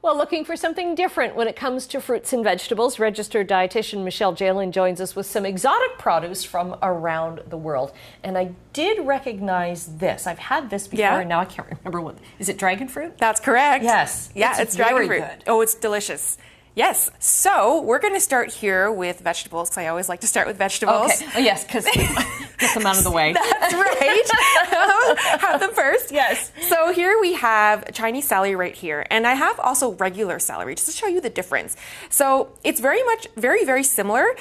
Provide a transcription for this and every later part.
Well, looking for something different when it comes to fruits and vegetables, registered dietitian Michelle Jaelin joins us with some exotic produce from around the world. And I did recognize this. I've had this before, and now I can't remember what. Is it dragon fruit? That's correct. Yes. Yeah, it's dragon fruit. Good. Oh, it's delicious. Yes. So we're going to start here with vegetables. I always like to start with vegetables. Okay. Oh, yes, because get them out of the way. That's right. Have them first. Yes. So here we have Chinese celery right here. And I have also regular celery, just to show you the difference. So it's very much, very similar,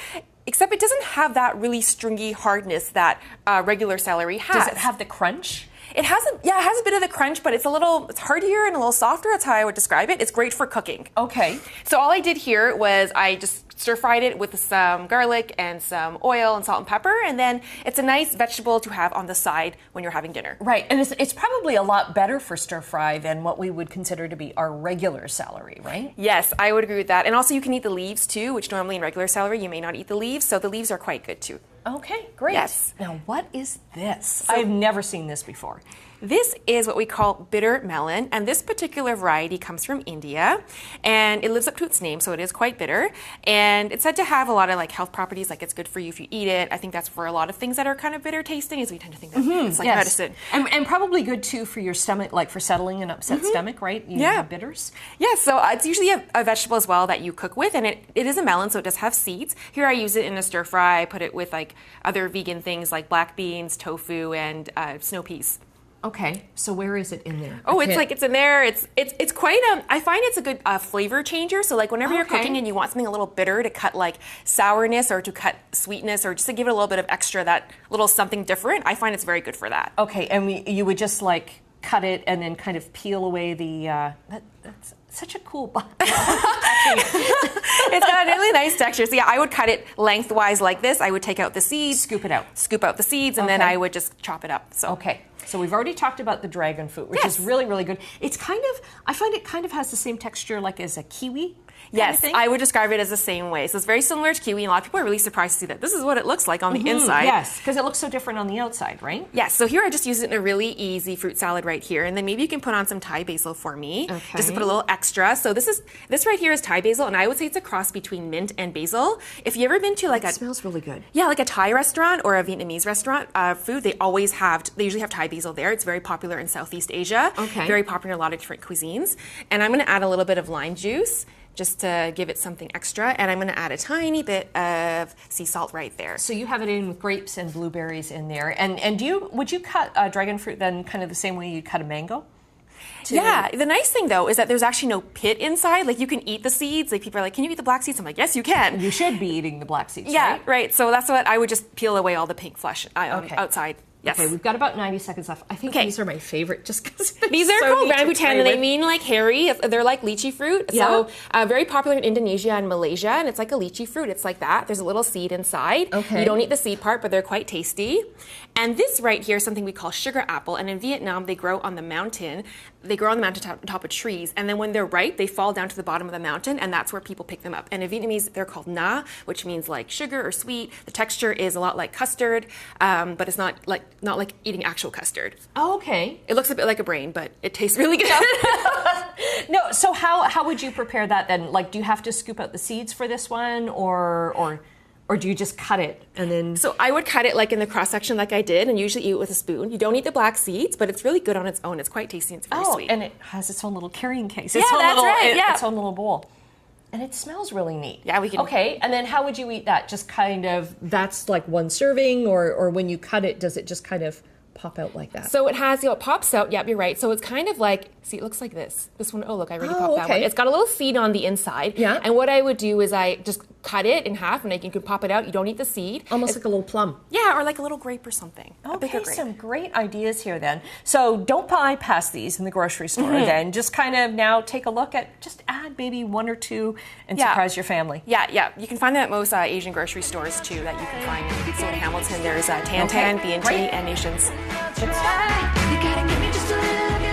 except it doesn't have that really stringy hardness that regular celery has. Does it have the crunch? It has a bit of the crunch, but it's hardier and a little softer. That's how I would describe it. It's great for cooking. Okay. So all I did here was I just stir-fried it with some garlic and some oil and salt and pepper, and then it's a nice vegetable to have on the side when you're having dinner. Right, and it's probably a lot better for stir-fry than what we would consider to be our regular celery, right? Yes, I would agree with that. And also you can eat the leaves too, which normally in regular celery you may not eat the leaves, so the leaves are quite good too. Okay, great. Yes. Now, what is this? I've never seen this before. This is what we call bitter melon, and this particular variety comes from India, and it lives up to its name, so it is quite bitter. And it's said to have a lot of health properties, like it's good for you if you eat it. I think that's for a lot of things that are kind of bitter tasting, is we tend to think that it's like medicine. And probably good too for your stomach, like for settling an upset stomach, right? You have bitters. Yeah, so it's usually a vegetable as well that you cook with, and it is a melon, so it does have seeds. Here I use it in a stir fry. I put it with other vegan things like black beans, tofu, and snow peas. Okay, so where is it in there? Oh, it's in there. It's quite I find it's a good flavor changer. So whenever you're cooking and you want something a little bitter to cut sourness or to cut sweetness or just to give it a little bit of extra, that little something different, I find it's very good for that. Okay, and you would just cut it and then kind of peel away the. That's such a cool box. It's got a really nice texture. So yeah, I would cut it lengthwise like this. I would take out the seeds, scoop it out, the seeds, and then I would just chop it up. So okay. So we've already talked about the dragon fruit, which is really good. It's I find it kind of has the same texture as a kiwi. Yes, I would describe it as the same way. So it's very similar to kiwi, and a lot of people are really surprised to see that this is what it looks like on the inside. Yes, because it looks so different on the outside, right? Yes, so here I just use it in a really easy fruit salad right here, and then maybe you can put on some Thai basil for me, just to put a little extra. So this right here is Thai basil, and I would say it's a cross between mint and basil. If you've ever been to it smells really good. Yeah, like a Thai restaurant or a Vietnamese restaurant food, they usually have Thai basil there. It's very popular in Southeast Asia. Okay. Very popular in a lot of different cuisines. And I'm going to add a little bit of lime juice, just to give it something extra, and I'm going to add a tiny bit of sea salt right there. So you have it in with grapes and blueberries in there, and would you cut dragon fruit then kind of the same way you cut a mango? Yeah, the nice thing though is that there's actually no pit inside. You can eat the seeds. People are like, can you eat the black seeds? I'm like, yes, you can. You should be eating the black seeds. Yeah, right. So that's what I would just peel away all the pink flesh outside. Yes. Okay, we've got about 90 seconds left. I think these are my favorite just because these are called rambutan, and they mean hairy. They're like lychee fruit. Yeah. So very popular in Indonesia and Malaysia, and it's like a lychee fruit. It's like that. There's a little seed inside. Okay. You don't eat the seed part, but they're quite tasty. And this right here is something we call sugar apple, and in Vietnam they grow on the mountain. They grow on the mountain top of trees, and then when they're ripe, they fall down to the bottom of the mountain, and that's where people pick them up. And in Vietnamese, they're called na, which means like sugar or sweet. The texture is a lot like custard, but it's not like eating actual custard. Oh, okay. It looks a bit like a brain, but it tastes really good. No, so how would you prepare that then? Do you have to scoop out the seeds for this one, or do you just cut it and then? So I would cut it in the cross section like I did, and usually eat it with a spoon. You don't eat the black seeds, but it's really good on its own. It's quite tasty and it's very sweet. And it has its own little carrying case. Its own little bowl. And it smells really neat. Yeah, we can. Okay, and then how would you eat that? Just that's like one serving, or when you cut it, does it just kind of pop out like that? So it pops out. Yep, you're right. So it's kind of see, it looks like this. This one, oh look, I already popped that one. It's got a little seed on the inside. Yeah. And what I would do is I just cut it in half, and you can pop it out. You don't eat the seed. Almost like a little plum. Yeah, or like a little grape or something. Okay, some great ideas here then. So don't bypass these in the grocery store then. Just kind of now take a look at, just add maybe one or two and surprise your family. Yeah. You can find them at most Asian grocery stores too that you can find. So in Hamilton, there's Tan Tan, B&T, and Nations. Good stuff.